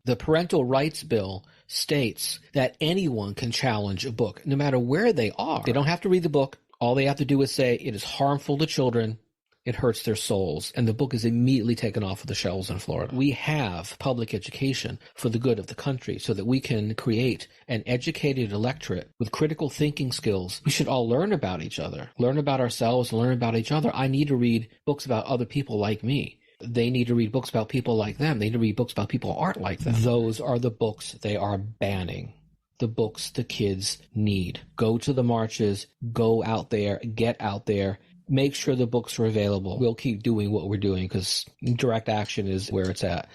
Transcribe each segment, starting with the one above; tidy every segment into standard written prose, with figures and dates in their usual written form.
The parental rights bill states that anyone can challenge a book, no matter where they are. They don't have to read the book. All they have to do is say it is harmful to children. It hurts their souls. And the book is immediately taken off of the shelves in Florida. We have public education for the good of the country so that we can create an educated electorate with critical thinking skills. We should all learn about each other, learn about ourselves, learn about each other. I need to read books about other people like me. They need to read books about people like them. They need to read books about people who aren't like them. Those are the books they are banning. The books the kids need. Go to the marches, go out there, get out there. Make sure the books are available. We'll keep doing what we're doing because direct action is where it's at.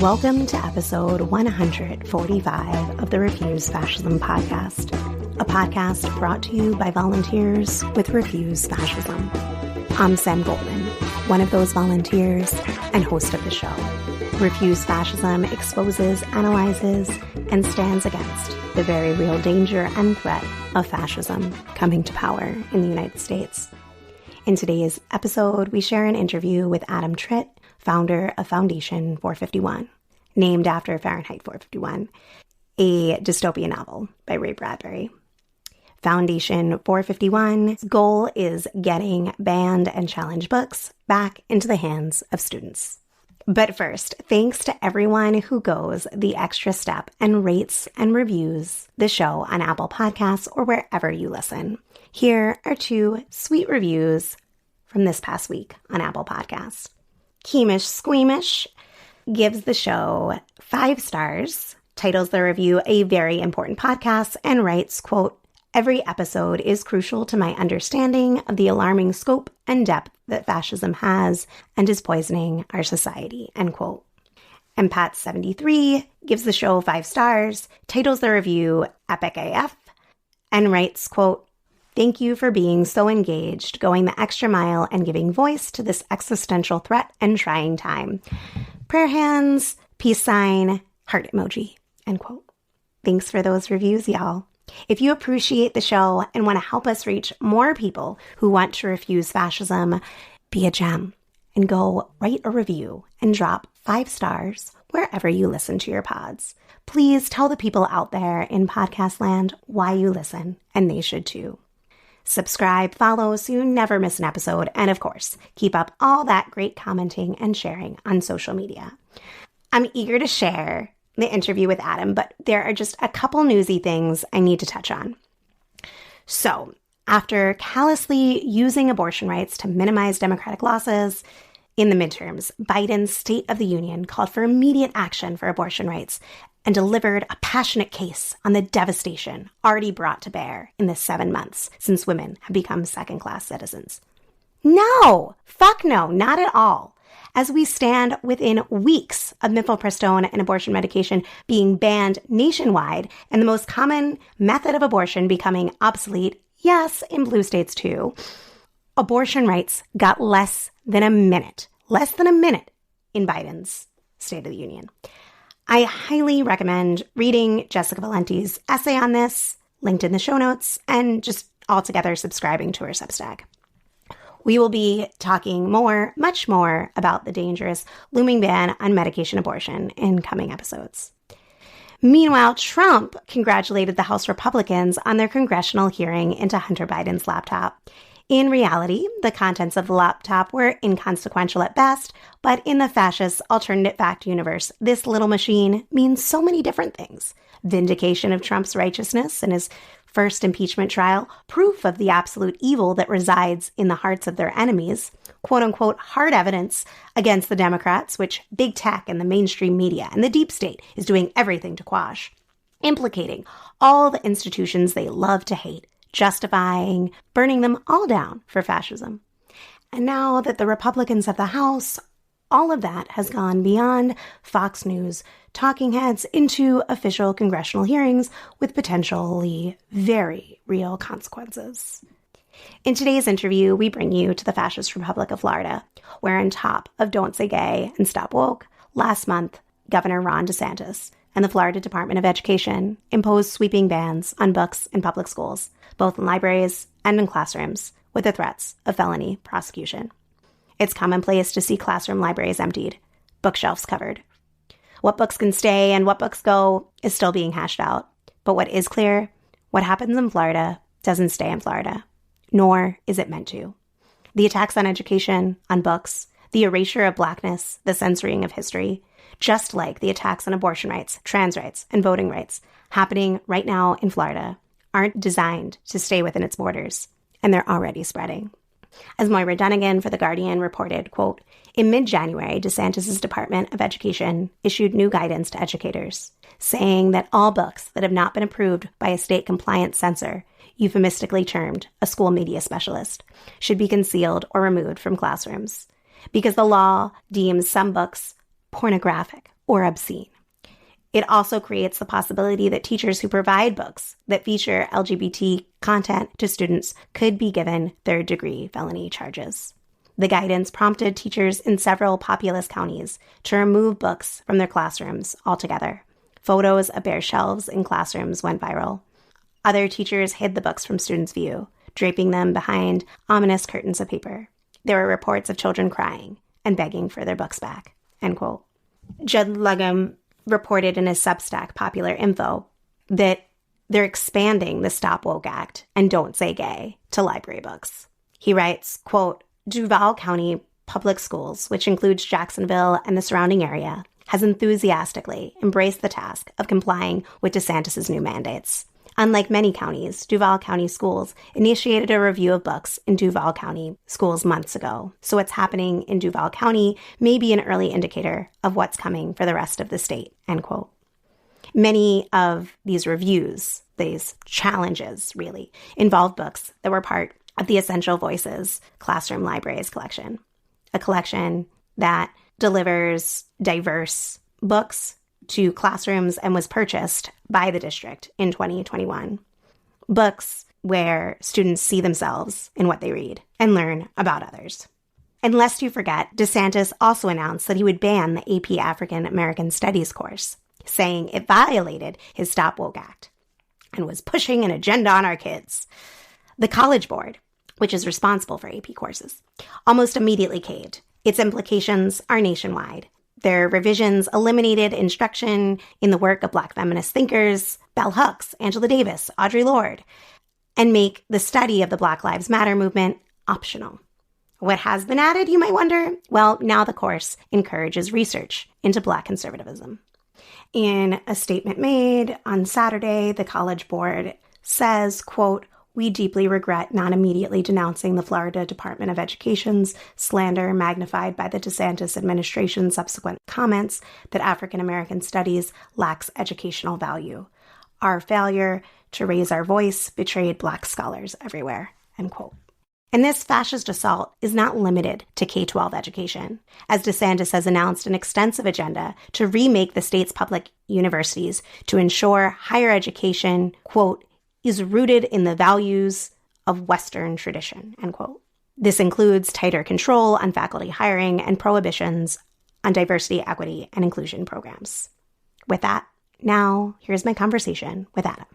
Welcome to episode 145 of the Refuse Fascism podcast, a podcast brought to you by volunteers with Refuse Fascism. I'm Sam Goldman, one of those volunteers and host of the show. Refuse Fascism exposes, analyzes, and stands against the very real danger and threat of fascism coming to power in the United States. In today's episode, we share an interview with Adam Tritt, founder of Foundation 451, named after Fahrenheit 451, a dystopian novel by Ray Bradbury. Foundation 451's goal is getting banned and challenged books back into the hands of students. But first, thanks to everyone who goes the extra step and rates and reviews the show on Apple Podcasts or wherever you listen. Here are two sweet reviews from this past week on Apple Podcasts. Keemish Squeamish gives the show 5 stars, titles the review a very important podcast, and writes, quote, "Every episode is crucial to my understanding of the alarming scope and depth that fascism has and is poisoning our society," end quote. And Pat73 gives the show 5 stars, titles the review Epic AF, and writes, quote, "Thank you for being so engaged, going the extra mile, and giving voice to this existential threat and trying time. Prayer hands, peace sign, heart emoji," end quote. Thanks for those reviews, y'all. If you appreciate the show and want to help us reach more people who want to refuse fascism, be a gem and go write a review and drop 5 stars wherever you listen to your pods. Please tell the people out there in podcast land why you listen, and they should too. Subscribe, follow, so you never miss an episode, and of course, keep up all that great commenting and sharing on social media. I'm eager to share the interview with Adam, but there are just a couple newsy things I need to touch on. So, after callously using abortion rights to minimize Democratic losses in the midterms, Biden's State of the Union called for immediate action for abortion rights and delivered a passionate case on the devastation already brought to bear in the 7 months since women have become second-class citizens. No! Fuck no, not at all. As we stand within weeks of mifepristone and abortion medication being banned nationwide and the most common method of abortion becoming obsolete, yes, in blue states too, abortion rights got less than a minute in Biden's State of the Union. I highly recommend reading Jessica Valenti's essay on this, linked in the show notes, and just altogether subscribing to her Substack. We will be talking much more about the dangerous looming ban on medication abortion in coming episodes. Meanwhile, Trump congratulated the House Republicans on their congressional hearing into Hunter Biden's laptop. In reality, the contents of the laptop were inconsequential at best, but in the fascist alternate fact universe, this little machine means so many different things. Vindication of Trump's righteousness in his first impeachment trial, proof of the absolute evil that resides in the hearts of their enemies, quote-unquote hard evidence against the Democrats, which big tech and the mainstream media and the deep state is doing everything to quash, implicating all the institutions they love to hate, justifying burning them all down for fascism. And now that the Republicans have the House, all of that has gone beyond Fox News talking heads into official congressional hearings with potentially very real consequences. In today's interview, we bring you to the Fascist Republic of Florida, where on top of Don't Say Gay and Stop Woke, last month, Governor Ron DeSantis and the Florida Department of Education imposed sweeping bans on books in public schools, both in libraries and in classrooms, with the threats of felony prosecution. It's commonplace to see classroom libraries emptied, bookshelves covered. What books can stay and what books go is still being hashed out. But what is clear, what happens in Florida doesn't stay in Florida, nor is it meant to. The attacks on education, on books, the erasure of Blackness, the censoring of history, just like the attacks on abortion rights, trans rights, and voting rights happening right now in Florida, aren't designed to stay within its borders, and they're already spreading. As Moira Dunnigan for The Guardian reported, quote, in mid-January, DeSantis' Department of Education issued new guidance to educators, saying that all books that have not been approved by a state-compliant censor, euphemistically termed a school media specialist, should be concealed or removed from classrooms, because the law deems some books pornographic or obscene. It also creates the possibility that teachers who provide books that feature LGBT content to students could be given third-degree felony charges. The guidance prompted teachers in several populous counties to remove books from their classrooms altogether. Photos of bare shelves in classrooms went viral. Other teachers hid the books from students' view, draping them behind ominous curtains of paper. There were reports of children crying and begging for their books back, end quote. Judd Lugham reported in his Substack, Popular Info, that they're expanding the Stop Woke Act and Don't Say Gay to library books. He writes, quote, Duval County Public Schools, which includes Jacksonville and the surrounding area, has enthusiastically embraced the task of complying with DeSantis' new mandates. Unlike many counties, Duval County Schools initiated a review of books in Duval County schools months ago. So what's happening in Duval County may be an early indicator of what's coming for the rest of the state, end quote. Many of these reviews, these challenges really, involve books that were part of the Essential Voices Classroom Libraries collection, a collection that delivers diverse books to classrooms and was purchased by the district in 2021. Books where students see themselves in what they read and learn about others. And lest you forget, DeSantis also announced that he would ban the AP African American Studies course, saying it violated his Stop Woke Act and was pushing an agenda on our kids. The College Board, which is responsible for AP courses, almost immediately caved. Its implications are nationwide. Their revisions eliminated instruction in the work of Black feminist thinkers, Bell Hooks, Angela Davis, Audre Lorde, and make the study of the Black Lives Matter movement optional. What has been added, you might wonder? Well, now the course encourages research into Black conservatism. In a statement made on Saturday, the College Board says, quote, we deeply regret not immediately denouncing the Florida Department of Education's slander magnified by the DeSantis administration's subsequent comments that African American studies lacks educational value. Our failure to raise our voice betrayed Black scholars everywhere, end quote. And this fascist assault is not limited to K-12 education, as DeSantis has announced an extensive agenda to remake the state's public universities to ensure higher education, quote, is rooted in the values of Western tradition, end quote. This includes tighter control on faculty hiring and prohibitions on diversity, equity, and inclusion programs. With that, now here's my conversation with Adam.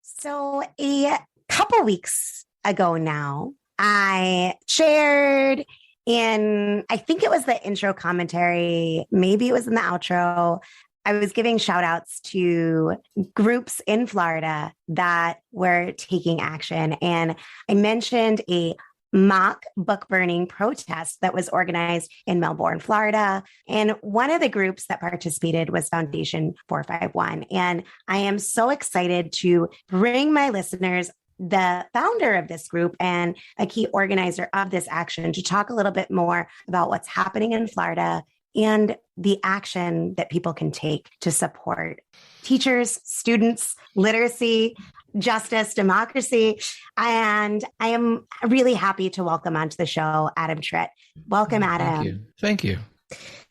So a couple weeks ago now, I shared in, I think it was the intro commentary, maybe it was in the outro, I was giving shout outs to groups in Florida that were taking action. And I mentioned a mock book burning protest that was organized in Melbourne, Florida. And one of the groups that participated was Foundation 451. And I am so excited to bring my listeners the founder of this group and a key organizer of this action to talk a little bit more about what's happening in Florida and the action that people can take to support teachers, students, literacy, justice, democracy. And I am really happy to welcome onto the show Adam Tritt. Welcome, Adam. Thank you.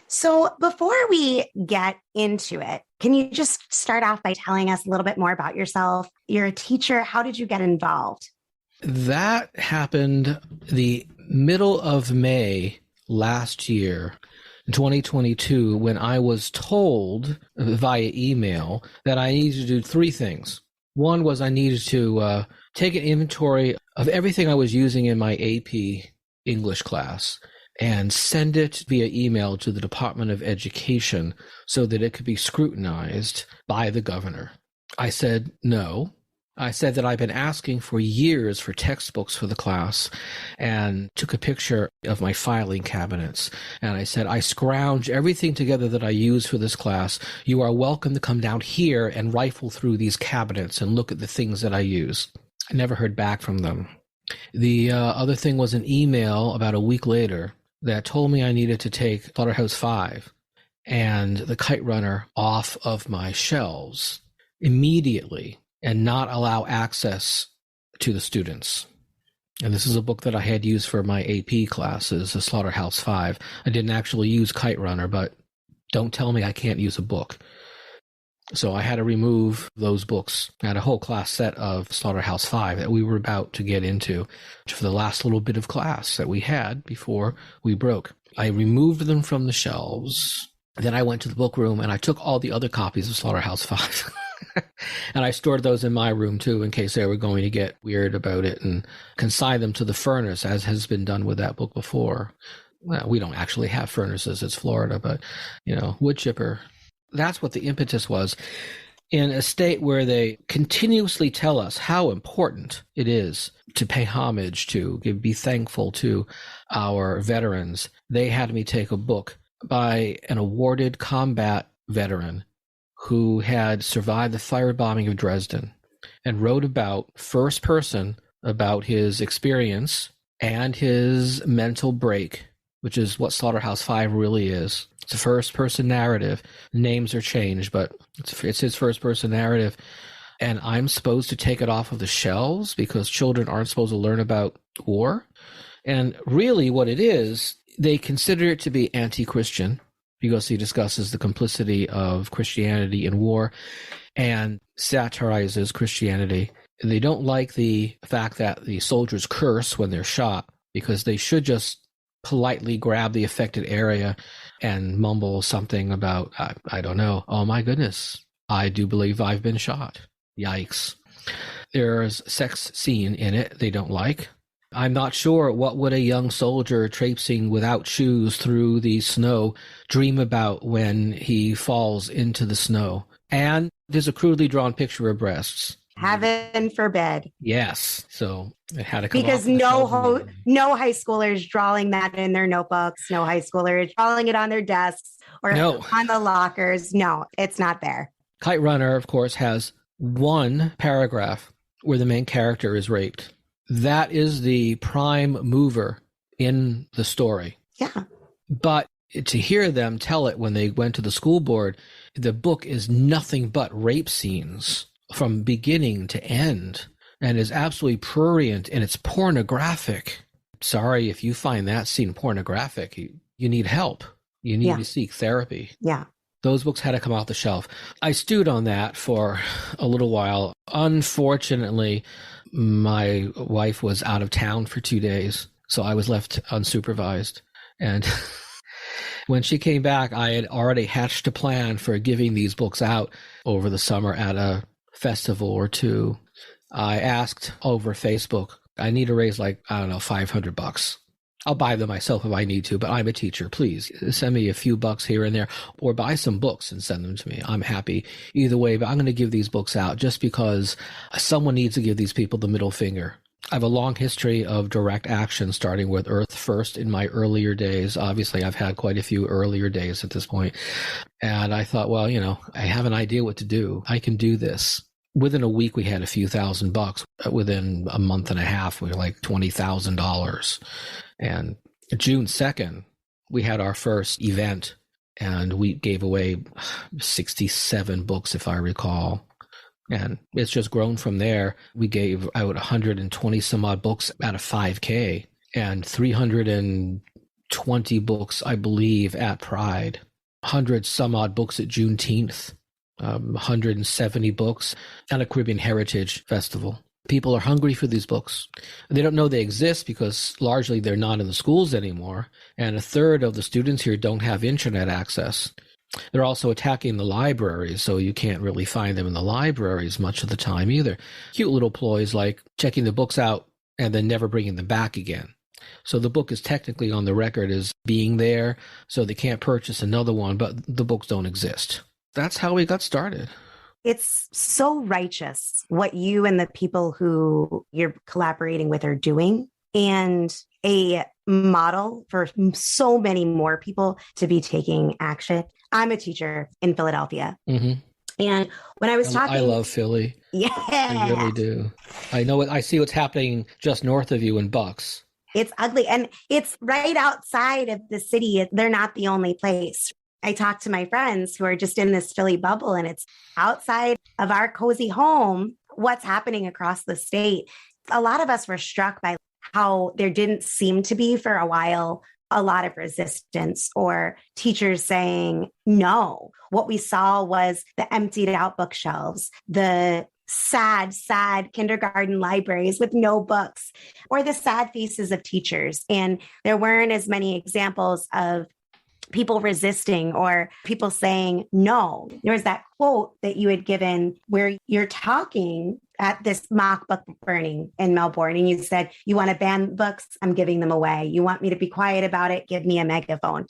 So before we get into it, can you just start off by telling us a little bit more about yourself? You're a teacher. How did you get involved? That happened the middle of May last year, 2022, when I was told via email that I needed to do three things. One was I needed to take an inventory of everything I was using in my AP English class and send it via email to the Department of Education so that it could be scrutinized by the governor. I said no. I said that I've been asking for years for textbooks for the class, and took a picture of my filing cabinets. And I said, I scrounge everything together that I use for this class. You are welcome to come down here and rifle through these cabinets and look at the things that I use. I never heard back from them. The other thing was an email about a week later that told me I needed to take Slaughterhouse-5 and The Kite Runner off of my shelves immediately and not allow access to the students. And this is a book that I had used for my AP classes, the Slaughterhouse-5. I didn't actually use Kite Runner, but don't tell me I can't use a book. So I had to remove those books. I had a whole class set of Slaughterhouse-5 that we were about to get into for the last little bit of class that we had before we broke. I removed them from the shelves. Then I went to the book room and I took all the other copies of Slaughterhouse-5. And I stored those in my room too, in case they were going to get weird about it, and consign them to the furnace, as has been done with that book before. Well, we don't actually have furnaces. It's Florida, but, wood chipper. That's what the impetus was. In a state where they continuously tell us how important it is to pay homage to, be thankful to our veterans, they had me take a book by an awarded combat veteran who had survived the firebombing of Dresden and wrote about first person about his experience and his mental break, which is what Slaughterhouse-5 really is. It's a first person narrative. Names are changed, but it's his first person narrative. And I'm supposed to take it off of the shelves because children aren't supposed to learn about war. And really what it is, they consider it to be anti-Christian, because he discusses the complicity of Christianity in war and satirizes Christianity. And they don't like the fact that the soldiers curse when they're shot, because they should just politely grab the affected area and mumble something about, I don't know, oh my goodness, I do believe I've been shot. Yikes. There's a sex scene in it they don't like. I'm not sure what would a young soldier traipsing without shoes through the snow dream about when he falls into the snow. And there's a crudely drawn picture of breasts. Heaven forbid. Yes. So it had to come because no high schoolers drawing that in their notebooks, no high schoolers drawing it on their desks or on the lockers. No, it's not there. Kite Runner, of course, has one paragraph where the main character is raped. That is the prime mover in the story. Yeah. But to hear them tell it when they went to the school board, the book is nothing but rape scenes from beginning to end, and is absolutely prurient, and it's pornographic. Sorry if you find that scene pornographic. You need help. You need to seek therapy. Yeah. Those books had to come off the shelf. I stewed on that for a little while. Unfortunately, my wife was out of town for 2 days, so I was left unsupervised. And when she came back, I had already hatched a plan for giving these books out over the summer at a festival or two. I asked over Facebook, I need to raise $500. I'll buy them myself if I need to, but I'm a teacher. Please send me a few bucks here and there, or buy some books and send them to me. I'm happy either way, but I'm going to give these books out just because someone needs to give these people the middle finger. I have a long history of direct action, starting with Earth First in my earlier days. Obviously, I've had quite a few earlier days at this point. And I thought, well, I have an idea what to do. I can do this. Within a week, we had a few $1,000. Within a month and a half, we were like $20,000. And June 2nd, we had our first event, and we gave away 67 books, if I recall. And it's just grown from there. We gave out 120 some odd books at a 5K, and 320 books, I believe, at Pride. 100 some odd books at Juneteenth. 170 books at a Caribbean Heritage Festival. People are hungry for these books. They don't know they exist because largely they're not in the schools anymore. And a third of the students here don't have internet access. They're also attacking the libraries, so you can't really find them in the libraries much of the time either. Cute little ploys like checking the books out and then never bringing them back again. So the book is technically on the record as being there, so they can't purchase another one, but the books don't exist. That's how we got started. It's so righteous what you and the people who you're collaborating with are doing, and a model for so many more people to be taking action. I'm a teacher in Philadelphia. Mm-hmm. And when I was talking... I love Philly. Yeah. I really do. I know I see what's happening just north of you in Bucks. It's ugly. And it's right outside of the city. They're not the only place. I talk to my friends who are just in this Philly bubble, and it's outside of our cozy home, what's happening across the state. A lot of us were struck by how there didn't seem to be for a while a lot of resistance or teachers saying no. What we saw was the emptied out bookshelves, the sad kindergarten libraries with no books, or the sad faces of teachers. And there weren't as many examples of people resisting or people saying no. There was that quote that you had given where you're talking at this mock book burning in Melbourne, and you said, you want to ban books? I'm giving them away. You want me to be quiet about it? Give me a megaphone.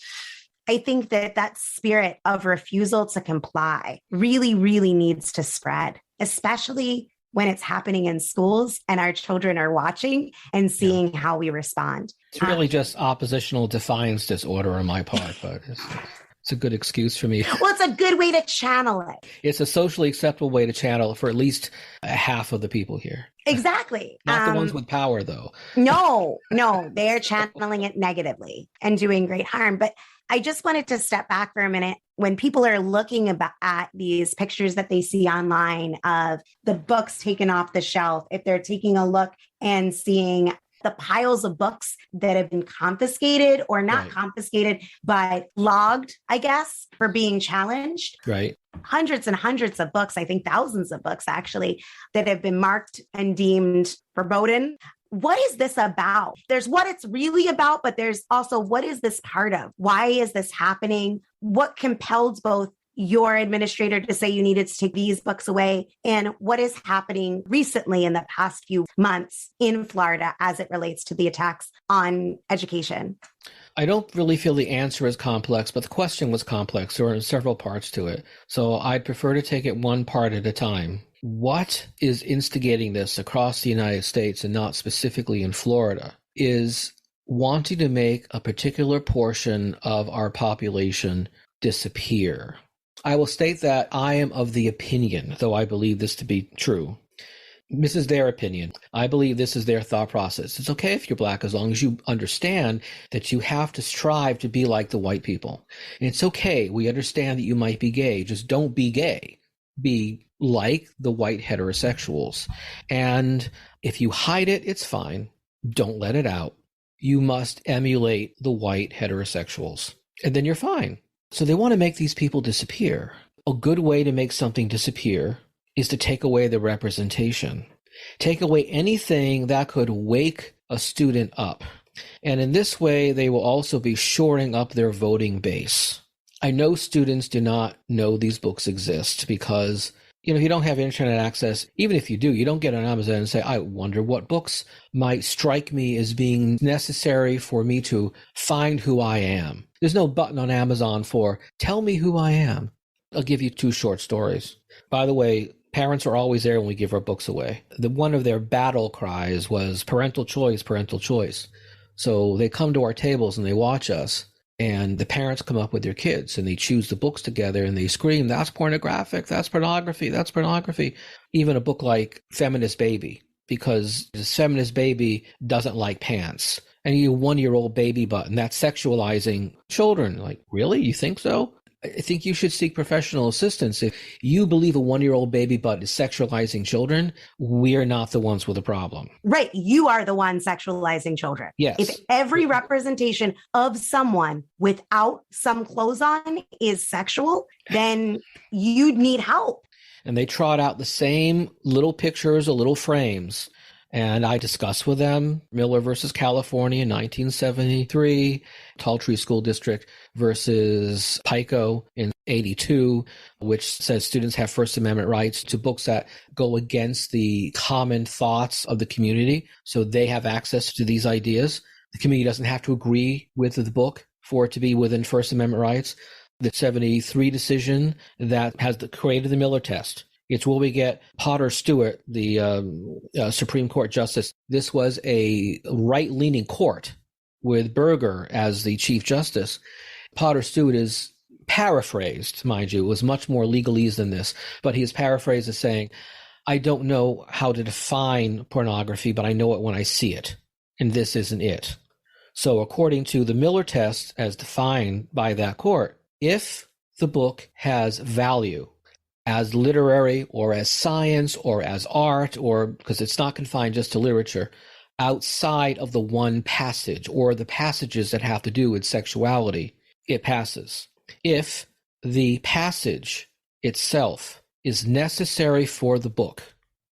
I think that spirit of refusal to comply really, really needs to spread, especially when it's happening in schools and our children are watching and seeing how we respond. It's really just oppositional defiance disorder on my part, but it's a good excuse for me. Well, it's a good way to channel it. It's a socially acceptable way to channel it for at least half of the people here. Exactly. Not the ones with power, though. No, they're channeling it negatively and doing great harm. But I just wanted to step back for a minute. When people are looking at these pictures that they see online of the books taken off the shelf, if they're taking a look and seeing the piles of books that have been confiscated or not confiscated, but logged, I guess, for being challenged. Right. Hundreds and hundreds of books, I think thousands of books actually, that have been marked and deemed verboten. What is this about? There's what it's really about, but there's also what is this part of? Why is this happening? What compelled both your administrator to say you needed to take these books away, and what is happening recently in the past few months in Florida as it relates to the attacks on education? I don't really feel the answer is complex, but the question was complex. There were several parts to it. So I'd prefer to take it one part at a time. What is instigating this across the United States and not specifically in Florida is wanting to make a particular portion of our population disappear. I will state that I am of the opinion, though I believe this to be true. This is their opinion. I believe this is their thought process. It's okay if you're Black as long as you understand that you have to strive to be like the white people. And it's okay. We understand that you might be gay. Just don't be gay. Be like the white heterosexuals. And if you hide it, it's fine. Don't let it out. You must emulate the white heterosexuals. And then you're fine. So they want to make these people disappear. A good way to make something disappear is to take away the representation. Take away anything that could wake a student up. And in this way, they will also be shoring up their voting base. I know students do not know these books exist because, if you don't have internet access, even if you do, you don't get on Amazon and say, I wonder what books might strike me as being necessary for me to find who I am. There's no button on Amazon for tell me who I am. I'll give you 2 short stories. By the way, parents are always there when we give our books away. One of their battle cries was parental choice, parental choice. So they come to our tables and they watch us, and the parents come up with their kids and they choose the books together and they scream, that's pornographic, that's pornography, that's pornography. Even a book like Feminist Baby, because this feminist baby doesn't like pants. And you 1-year-old baby button, that's sexualizing children. Like, really? You think so? I think you should seek professional assistance. If you believe a 1-year-old baby butt is sexualizing children, we're not the ones with a problem. Right. You are the one sexualizing children. Yes. If every representation of someone without some clothes on is sexual, then you need help. And they trot out the same little pictures or little frames. And I discussed with them Miller versus California in 1973, Tall Tree School District versus Pico in 82, which says students have First Amendment rights to books that go against the common thoughts of the community. So they have access to these ideas. The community doesn't have to agree with the book for it to be within First Amendment rights. The 73 decision that has created the Miller test. It's where we get Potter Stewart, the Supreme Court Justice. This was a right-leaning court with Berger as the Chief Justice. Potter Stewart is paraphrased, mind you. It was much more legalese than this, but he is paraphrased as saying, I don't know how to define pornography, but I know it when I see it, and this isn't it. So according to the Miller test as defined by that court, if the book has value, as literary or as science or as art, or because it's not confined just to literature, outside of the one passage or the passages that have to do with sexuality, it passes. If the passage itself is necessary for the book,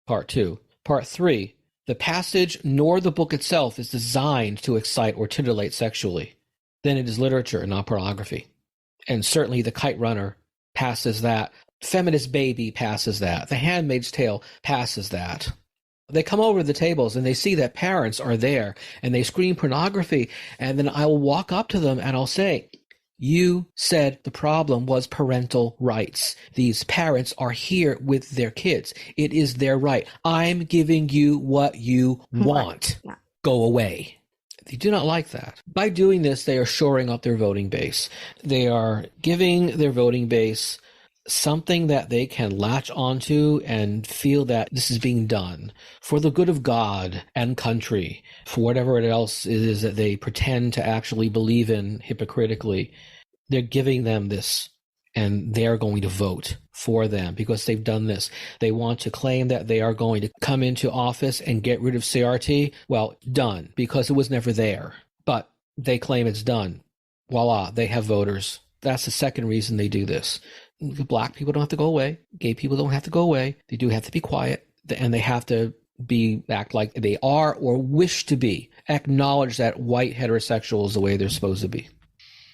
part 2. Part 3, the passage nor the book itself is designed to excite or titillate sexually, then it is literature and not pornography. And certainly The Kite Runner passes that. Feminist Baby passes that. The Handmaid's Tale passes that. They come over to the tables and they see that parents are there and they scream pornography. And then I will walk up to them and I'll say, you said the problem was parental rights. These parents are here with their kids. It is their right. I'm giving you what you want. Yeah. Go away. They do not like that. By doing this, they are shoring up their voting base. They are giving their voting base something that they can latch onto and feel that this is being done for the good of God and country, for whatever else it is that they pretend to actually believe in hypocritically. They're giving them this, and they're going to vote for them because they've done this. They want to claim that they are going to come into office and get rid of CRT. Well, done, because it was never there. But they claim it's done. Voila, they have voters. That's the second reason they do this. Black people don't have to go away. Gay people don't have to go away. They do have to be quiet, and they have to act like they are or wish to be. Acknowledge that white heterosexual is the way they're supposed to be.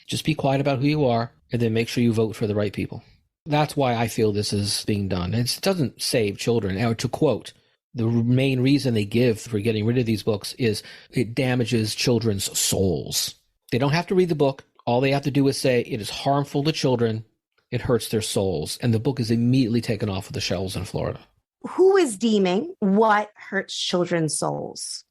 Just be quiet about who you are, and then make sure you vote for the right people. That's why I feel this is being done. It doesn't save children. Or to quote, the main reason they give for getting rid of these books is it damages children's souls. They don't have to read the book. All they have to do is say it is harmful to children. It hurts their souls. And the book is immediately taken off of the shelves in Florida. Who is deeming what hurts children's souls?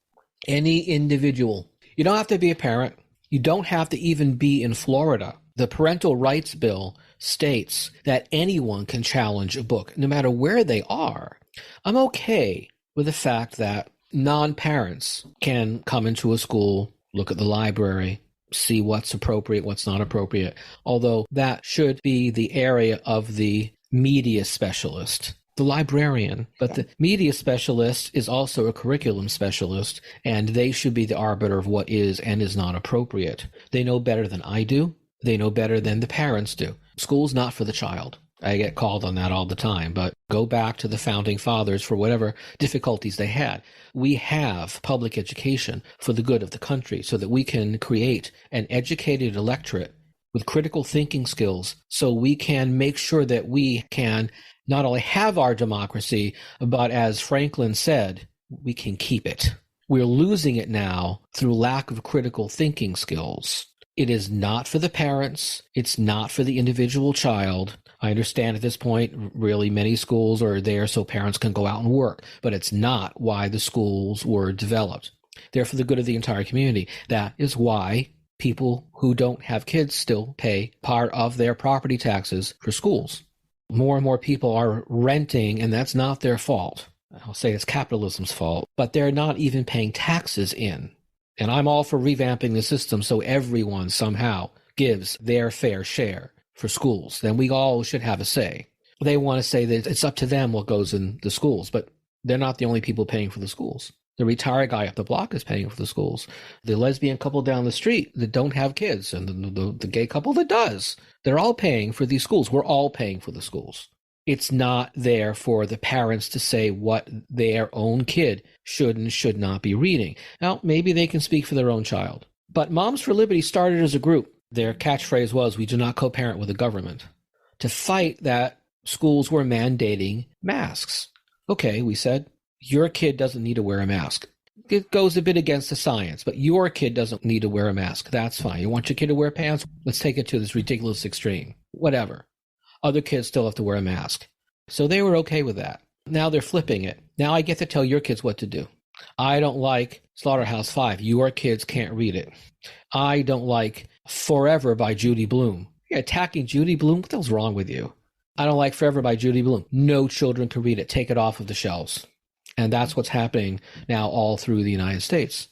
Any individual. You don't have to be a parent. You don't have to even be in Florida. The parental rights bill states that anyone can challenge a book, no matter where they are. I'm okay with the fact that non-parents can come into a school, look at the library, see what's appropriate, what's not appropriate, although that should be the area of the media specialist, the librarian. But the media specialist is also a curriculum specialist, and they should be the arbiter of what is and is not appropriate. They know better than I do. They know better than the parents do. School's not for the child. I get called on that all the time, but go back to the founding fathers for whatever difficulties they had. We have public education for the good of the country so that we can create an educated electorate with critical thinking skills so we can make sure that we can not only have our democracy, but as Franklin said, we can keep it. We're losing it now through lack of critical thinking skills. It is not for the parents. It's not for the individual child. I understand at this point, really many schools are there so parents can go out and work, but it's not why the schools were developed. They're for the good of the entire community. That is why people who don't have kids still pay part of their property taxes for schools. More and more people are renting, and that's not their fault. I'll say it's capitalism's fault, but they're not even paying taxes in. And I'm all for revamping the system so everyone somehow gives their fair share for schools. Then we all should have a say. They want to say that it's up to them what goes in the schools, but they're not the only people paying for the schools. The retired guy up the block is paying for the schools. The lesbian couple down the street that don't have kids, and the gay couple that does. They're all paying for these schools. We're all paying for the schools. It's not there for the parents to say what their own kid should and should not be reading. Now, maybe they can speak for their own child. But Moms for Liberty started as a group. Their catchphrase was, "We do not co-parent with the government," to fight that schools were mandating masks. Okay, we said, your kid doesn't need to wear a mask. It goes a bit against the science, but your kid doesn't need to wear a mask. That's fine. You want your kid to wear pants? Let's take it to this ridiculous extreme. Whatever. Other kids still have to wear a mask. So they were okay with that. Now they're flipping it. Now I get to tell your kids what to do. I don't like Slaughterhouse-Five. Your kids can't read it. I don't like Forever by Judy Blume. You're attacking Judy Blume? What the hell's wrong with you? I don't like Forever by Judy Blume. No children can read it. Take it off of the shelves. And that's what's happening now all through the United States.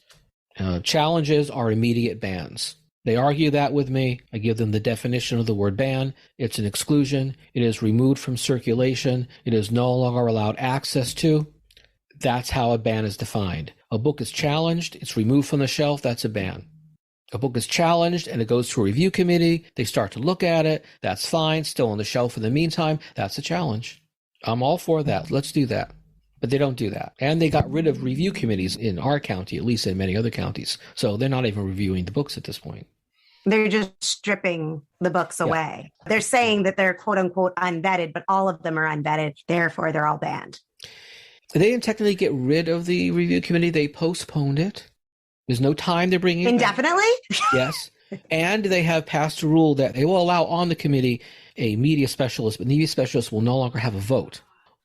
Challenges are immediate bans. They argue that with me. I give them the definition of the word ban. It's an exclusion. It is removed from circulation. It is no longer allowed access to. That's how a ban is defined. A book is challenged. It's removed from the shelf. That's a ban. A book is challenged and it goes to a review committee. They start to look at it. That's fine. Still on the shelf in the meantime. That's a challenge. I'm all for that. Let's do that. But they don't do that. And they got rid of review committees in our county, at least in many other counties. So they're not even reviewing the books at this point. They're just stripping the books away. They're saying that they're quote unquote unvetted, but all of them are unvetted. Therefore, they're all banned. They didn't technically get rid of the review committee. They postponed it. There's no time they're bringing it indefinitely? Yes. And they have passed a rule that they will allow on the committee a media specialist, but the media specialist will no longer have a vote.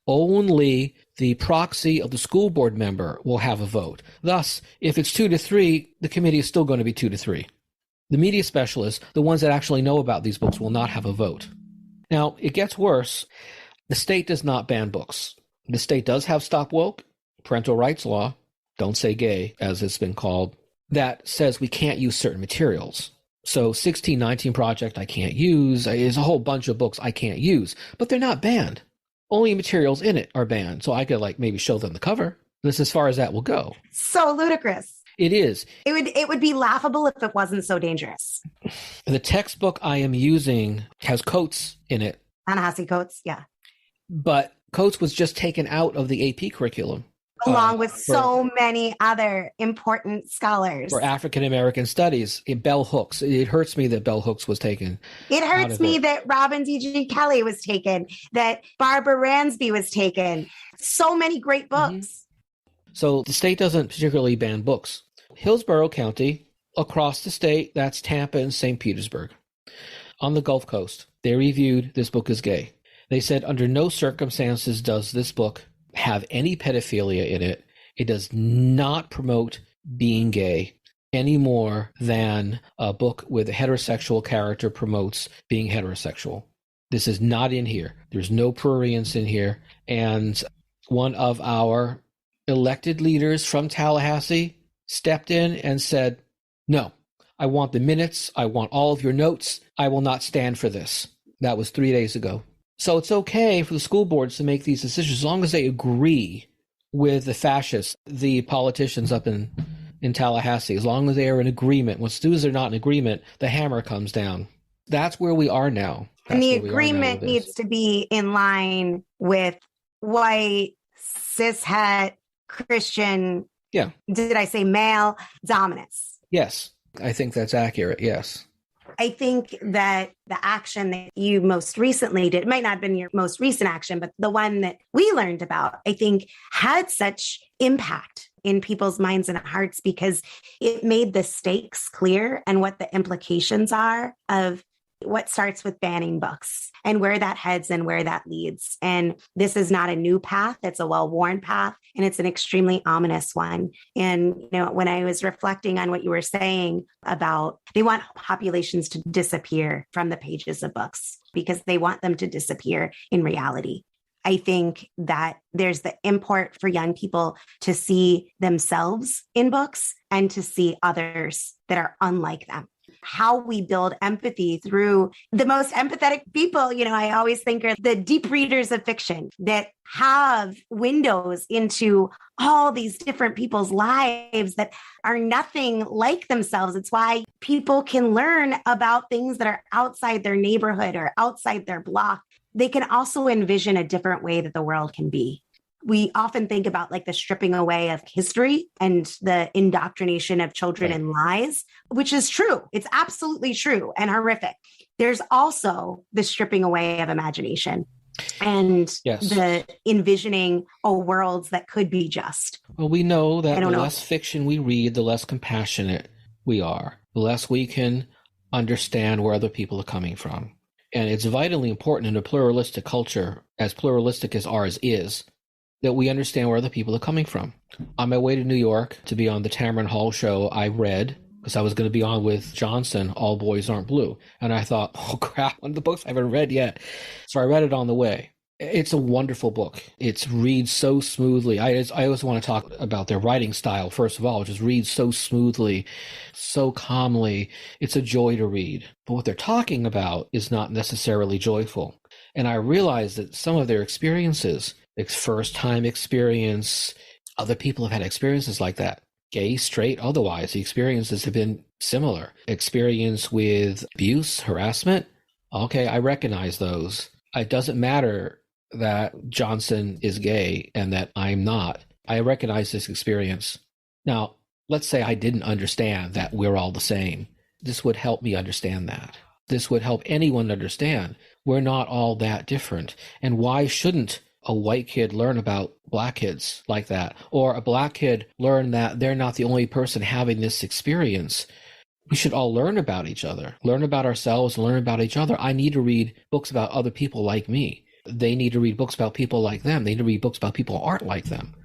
Only the proxy of the school board member will have a vote. Thus, if it's 2-3, the committee is still going to be 2-3. The media specialists, the ones that actually know about these books, will not have a vote. Now, it gets worse. The state does not ban books. The state does have Stop Woke, parental rights law, don't say gay, as it's been called, that says we can't use certain materials. So 1619 Project I can't use. There's a whole bunch of books I can't use, but they're not banned. Only materials in it are banned. So I could maybe show them the cover. This is as far as that will go. So ludicrous. It is. It would be laughable if it wasn't so dangerous. The textbook I am using has Coates in it. Ta-Nehisi Coates, yeah. But Coates was just taken out of the AP curriculum. Along with so many other important scholars. For African American studies, Bell Hooks. It hurts me that Bell Hooks was taken. It hurts me that Robin D.G. Kelley was taken, that Barbara Ransby was taken. So many great books. Mm-hmm. So the state doesn't particularly ban books. Hillsborough County, across the state, that's Tampa and St. Petersburg. On the Gulf Coast, they reviewed this book as gay. They said under no circumstances does this book have any pedophilia in it. It does not promote being gay any more than a book with a heterosexual character promotes being heterosexual. This is not in here. There's no prurience in here. And one of our elected leaders from Tallahassee stepped in and said, no, I want the minutes. I want all of your notes. I will not stand for this. That was 3 days ago. So it's okay for the school boards to make these decisions as long as they agree with the fascists, the politicians up in Tallahassee, as long as they are in agreement. As soon as they're not in agreement, the hammer comes down. That's where we are now. And the agreement needs to be in line with white, cishet, Christian, did I say male dominance? Yes, I think that's accurate, yes. I think that the action that you most recently did, it might not have been your most recent action, but the one that we learned about, I think had such impact in people's minds and hearts because it made the stakes clear and what the implications are of what starts with banning books and where that heads and where that leads. And this is not a new path. It's a well-worn path, and it's an extremely ominous one. And, when I was reflecting on what you were saying about they want populations to disappear from the pages of books because they want them to disappear in reality. I think that there's the import for young people to see themselves in books and to see others that are unlike them. how we build empathy through the most empathetic people. I always think are the deep readers of fiction that have windows into all these different people's lives that are nothing like themselves. It's why people can learn about things that are outside their neighborhood or outside their block. They can also envision a different way that the world can be. We often think about like the stripping away of history and the indoctrination of children in lies, which is true. It's absolutely true and horrific. There's also the stripping away of imagination and the envisioning worlds that could be just. Well, we know that the less fiction we read, the less compassionate we are, the less we can understand where other people are coming from. And it's vitally important in a pluralistic culture, as pluralistic as ours is, that we understand where other people are coming from. On my way to New York to be on the Tamron Hall show, I read, because I was going to be on with Johnson, All Boys Aren't Blue. And I thought, oh crap, one of the books I haven't read yet. So I read it on the way. It's a wonderful book. It reads so smoothly. I always want to talk about their writing style, first of all, which is reads so smoothly, so calmly. It's a joy to read. But what they're talking about is not necessarily joyful. And I realized that some of their experiences, first-time experience, other people have had experiences like that. Gay, straight, otherwise, the experiences have been similar. Experience with abuse, harassment. Okay, I recognize those. It doesn't matter that Johnson is gay and that I'm not. I recognize this experience. Now, let's say I didn't understand that we're all the same. This would help me understand that. This would help anyone understand we're not all that different. And why shouldn't a white kid learn about black kids like that? Or a black kid learn that they're not the only person having this experience? We should all learn about each other, learn about ourselves, learn about each other. I need to read books about other people like me. They need to read books about people like them. They need to read books about people who aren't like them.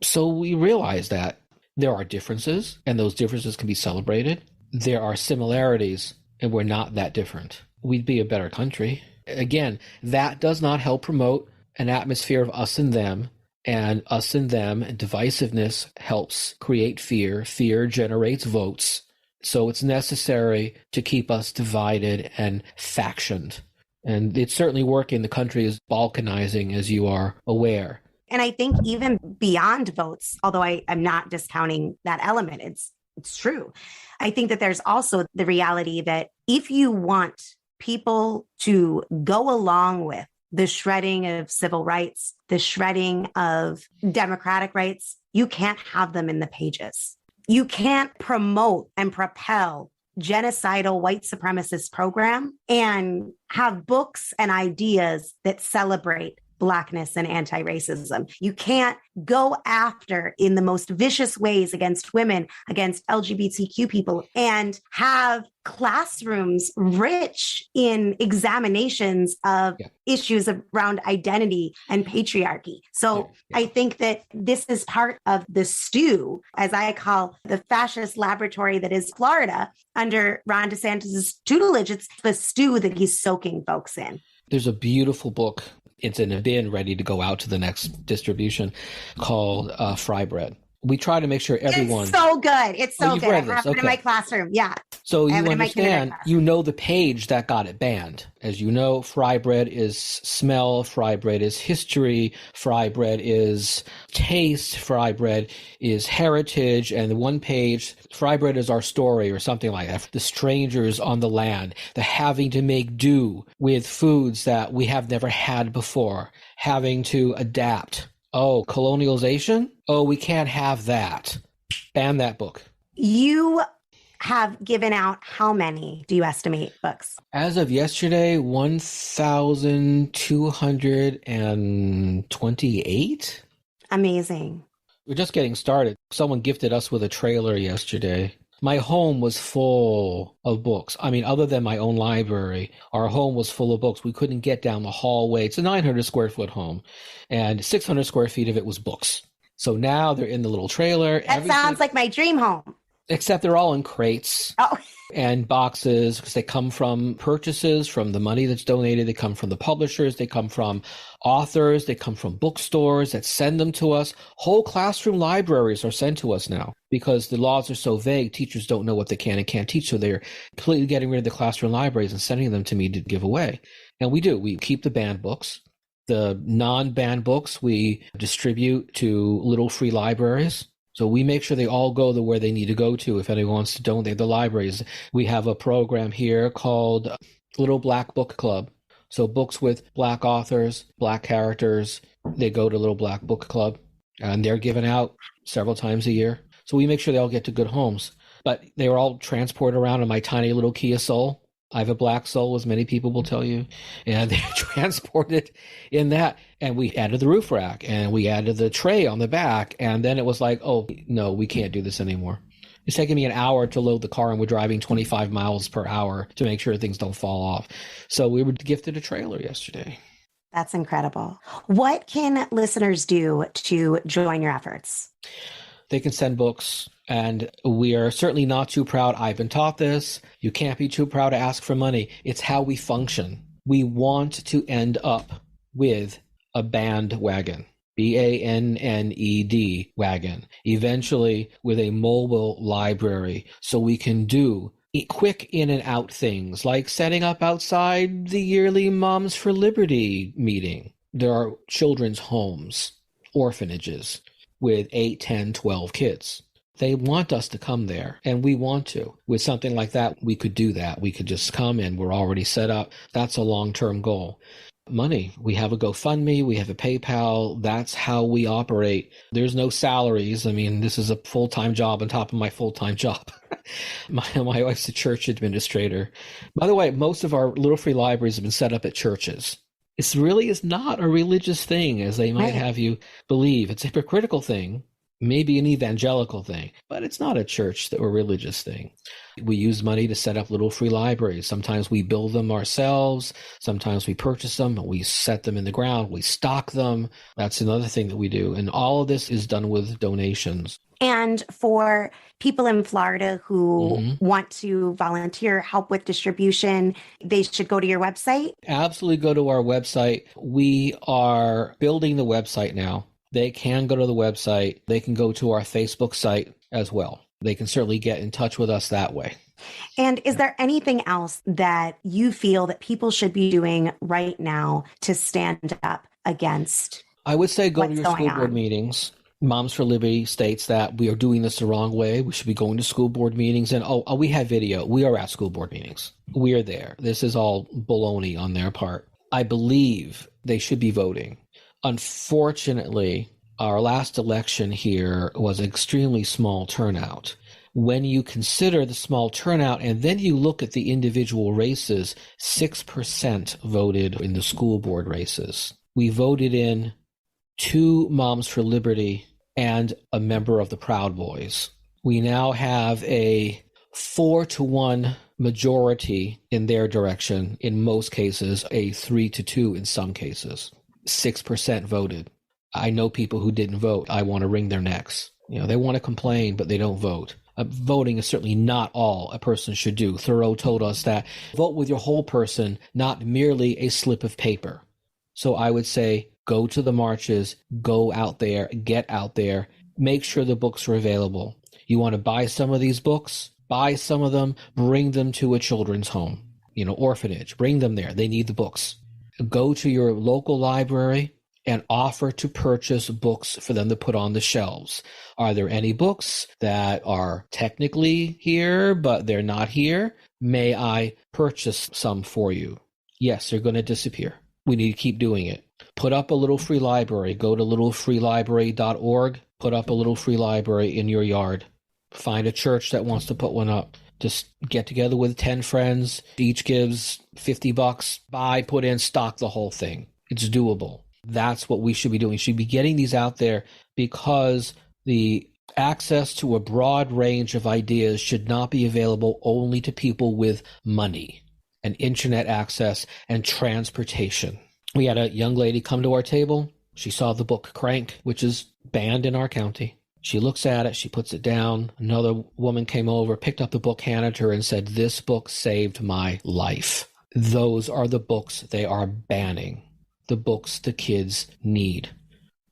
So we realize that there are differences, and those differences can be celebrated. There are similarities, and we're not that different. We'd be a better country. Again, that does not help promote an atmosphere of us and them, and us and them, and divisiveness helps create fear. Fear generates votes. So it's necessary to keep us divided and factioned. And it's certainly working. The country is balkanizing, as you are aware. And I think even beyond votes, although I'm not discounting that element, it's true. I think that there's also the reality that if you want people to go along with the shredding of civil rights, the shredding of democratic rights, you can't have them in the pages. You can't promote and propel genocidal white supremacist program and have books and ideas that celebrate Blackness and anti-racism. You can't go after in the most vicious ways against women, against LGBTQ people, and have classrooms rich in examinations of issues around identity and patriarchy. So I think that this is part of the stew, as I call the fascist laboratory that is Florida under Ron DeSantis' tutelage. It's the stew that he's soaking folks in. There's a beautiful book. It's in a bin ready to go out to the next distribution called Fry Bread. We try to make sure everyone... It's so good. It's so good. I have it in my classroom. Yeah. So you understand, you know the page that got it banned. As you know, fry bread is smell, fry bread is history, fry bread is taste, fry bread is heritage, and the one page, fry bread is our story or something like that. The strangers on the land, the having to make do with foods that we have never had before, having to adapt. Oh, colonialization? Oh, we can't have that. Ban that book. You have given out how many, do you estimate, books? As of yesterday, 1,228. Amazing. We're just getting started. Someone gifted us with a trailer yesterday. My home was full of books. I mean, other than my own library, our home was full of books. We couldn't get down the hallway. It's a 900 square foot home, and 600 square feet of it was books. So now they're in the little trailer. That sounds like my dream home. Except they're all in crates and boxes, because they come from purchases, from the money that's donated. They come from the publishers. They come from authors. They come from bookstores that send them to us. Whole classroom libraries are sent to us now. because the laws are so vague, teachers don't know what they can and can't teach. So they're completely getting rid of the classroom libraries and sending them to me to give away. And we do. We keep the banned books. The non-banned books we distribute to little free libraries. So we make sure they all go to where they need to go to if anyone wants to donate the libraries. We have a program here called Little Black Book Club. So books with Black authors, Black characters, they go to Little Black Book Club, and they're given out several times a year. So we make sure they all get to good homes. But they were all transported around in my tiny little Kia Soul. I have a black soul, as many people will tell you, and they're transported in that. And we added the roof rack, and we added the tray on the back, and then it was like, oh, no, we can't do this anymore. It's taking me an hour to load the car, and we're driving 25 miles per hour to make sure things don't fall off. So we were gifted a trailer yesterday. That's incredible. What can listeners do to join your efforts? They can send books, and we are certainly not too proud. I've been taught this. You can't be too proud to ask for money. It's how we function. We want to end up with a bandwagon, BANNED wagon, eventually with a mobile library, so we can do quick in and out things like setting up outside the yearly Moms for Liberty meeting. There are children's homes, orphanages with 8, 10, 12 kids. They want us to come there, and we want to. With something like that, we could do that. We could just come and we're already set up. That's a long-term goal. Money. We have a GoFundMe. We have a PayPal. That's how we operate. There's no salaries. I mean, this is a full-time job on top of my full-time job. My wife's a church administrator. By the way, most of our little free libraries have been set up at churches. It really is not a religious thing, as they might have you believe. It's a hypocritical thing, maybe an evangelical thing, but it's not a church or religious thing. We use money to set up little free libraries. Sometimes we build them ourselves. Sometimes we purchase them. We set them in the ground. We stock them. That's another thing that we do. And all of this is done with donations. And for people in Florida who want to volunteer, help with distribution, they should go to your website? Absolutely go to our website. We are building the website now. They can go to the website. They can go to our Facebook site as well. They can certainly get in touch with us that way. And is there anything else that you feel that people should be doing right now to stand up against? I would say go to your school board meetings. Moms for Liberty states that we are doing this the wrong way. We should be going to school board meetings. And we have video. We are at school board meetings. We are there. This is all baloney on their part. I believe they should be voting. Unfortunately, our last election here was an extremely small turnout. When you consider the small turnout and then you look at the individual races, 6% voted in the school board races. We voted in 2 Moms for Liberty and a member of the Proud Boys. We now have a 4-1 majority in their direction, in most cases, a 3-2 in some cases. 6% voted. I know people who didn't vote. I want to wring their necks. They want to complain, but they don't vote. Voting is certainly not all a person should do. Thoreau told us that vote with your whole person, not merely a slip of paper. So I would say go to the marches, go out there, get out there, make sure the books are available. You want to buy some of these books? Buy some of them, bring them to a children's home, orphanage, bring them there. They need the books. Go to your local library and offer to purchase books for them to put on the shelves. Are there any books that are technically here, but they're not here? May I purchase some for you? Yes, they're going to disappear. We need to keep doing it. Put up a little free library. Go to littlefreelibrary.org. Put up a little free library in your yard. Find a church that wants to put one up. Just get together with 10 friends. Each gives $50. Buy, put in, stock the whole thing. It's doable. That's what we should be doing. We should be getting these out there because the access to a broad range of ideas should not be available only to people with money and internet access and transportation. We had a young lady come to our table. She saw the book Crank, which is banned in our county. She looks at it. She puts it down. Another woman came over, picked up the book, handed her, and said, "This book saved my life." Those are the books they are banning. The books the kids need.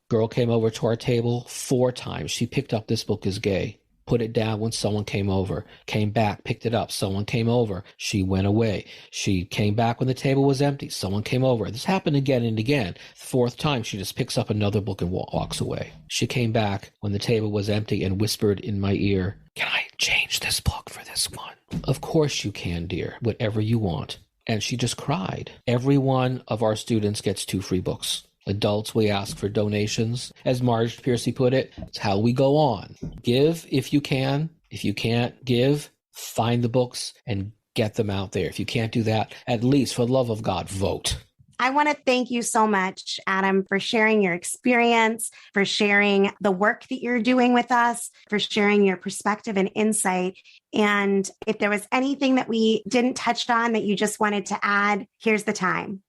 Girl came over to our table 4 times. She picked up This Book is Gay. put it down when someone came over, came back, picked it up, someone came over, she went away. She came back when the table was empty, someone came over. This happened again and again. The fourth time, she just picks up another book and walks away. She came back when the table was empty and whispered in my ear, "Can I change this book for this one?" "Of course you can, dear, whatever you want." And she just cried. Every one of our students gets 2 free books. Adults, we ask for donations. As Marge Piercy put it, it's how we go on. Give if you can. If you can't give, find the books and get them out there. If you can't do that, at least for the love of God, vote. I want to thank you so much, Adam, for sharing your experience, for sharing the work that you're doing with us, for sharing your perspective and insight. And if there was anything that we didn't touch on that you just wanted to add, here's the time.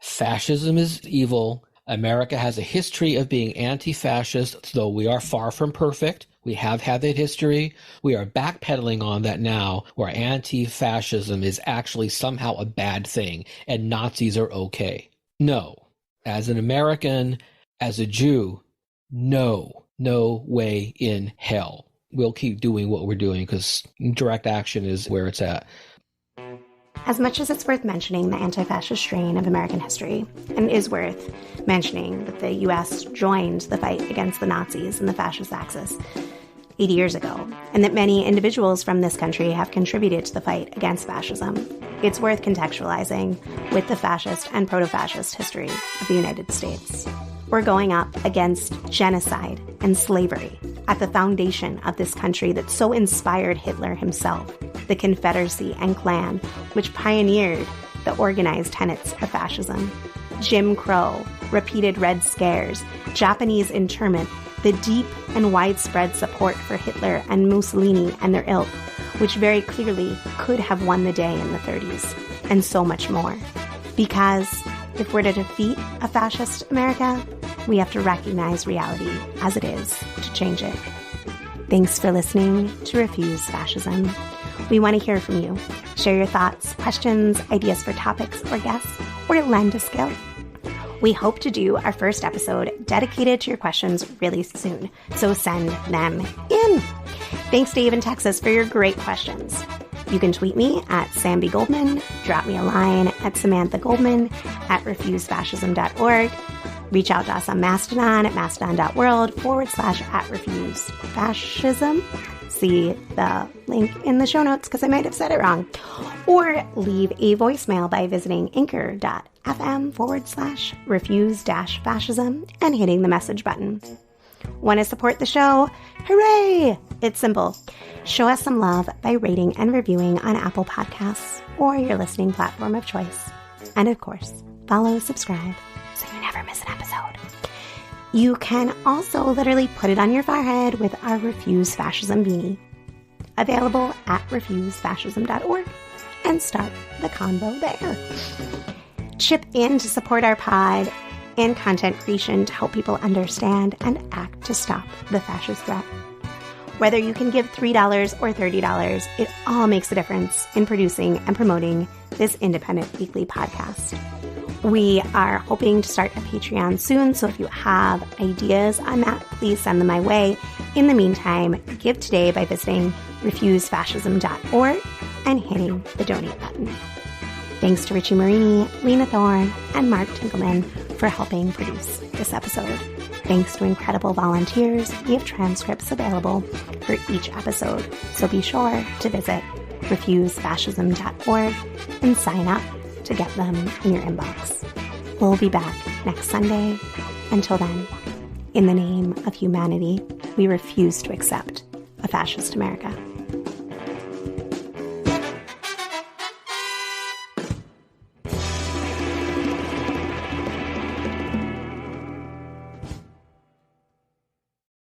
Fascism is evil. America has a history of being anti-fascist, though we are far from perfect. We have had that history. We are backpedaling on that now, where anti-fascism is actually somehow a bad thing and Nazis are okay. No. As an American, as a Jew, no way in hell. We'll keep doing what we're doing because direct action is where it's at. As much as it's worth mentioning the anti-fascist strain of American history, and is worth mentioning that the U.S. joined the fight against the Nazis and the fascist Axis 80 years ago, and that many individuals from this country have contributed to the fight against fascism, it's worth contextualizing with the fascist and proto-fascist history of the United States. We're going up against genocide and slavery at the foundation of this country that so inspired Hitler himself, the Confederacy and Klan, which pioneered the organized tenets of fascism. Jim Crow, repeated Red Scares, Japanese internment, the deep and widespread support for Hitler and Mussolini and their ilk, which very clearly could have won the day in the 30s, and so much more. Because if we're to defeat a fascist America, we have to recognize reality as it is to change it. Thanks for listening to Refuse Fascism. We want to hear from you. Share your thoughts, questions, ideas for topics or guests, or lend a skill. We hope to do our first episode dedicated to your questions really soon, so send them in. Thanks, Dave in Texas, for your great questions. You can tweet me at Sam B. Goldman, drop me a line at Samantha Goldman at refusefascism.org. Reach out to us on Mastodon at mastodon.world/@refusefascism. See the link in the show notes because I might have said it wrong. Or leave a voicemail by visiting anchor.fm/refuse-fascism and hitting the message button. Want to support the show? Hooray! It's simple. Show us some love by rating and reviewing on Apple Podcasts or your listening platform of choice. And of course, follow, subscribe, so you never miss an episode. You can also literally put it on your forehead with our Refuse Fascism beanie. Available at refusefascism.org, and start the convo there. Chip in to support our pod and content creation to help people understand and act to stop the fascist threat. Whether you can give $3 or $30, it all makes a difference in producing and promoting this independent weekly podcast. We are hoping to start a Patreon soon, so if you have ideas on that, please send them my way. In the meantime, give today by visiting refusefascism.org and hitting the donate button. Thanks to Richie Marini, Lena Thorne, and Mark Tinkleman for helping produce this episode. Thanks to incredible volunteers, we have transcripts available for each episode, so be sure to visit refusefascism.org and sign up to get them in your inbox. We'll be back next Sunday. Until then, in the name of humanity, we refuse to accept a fascist America.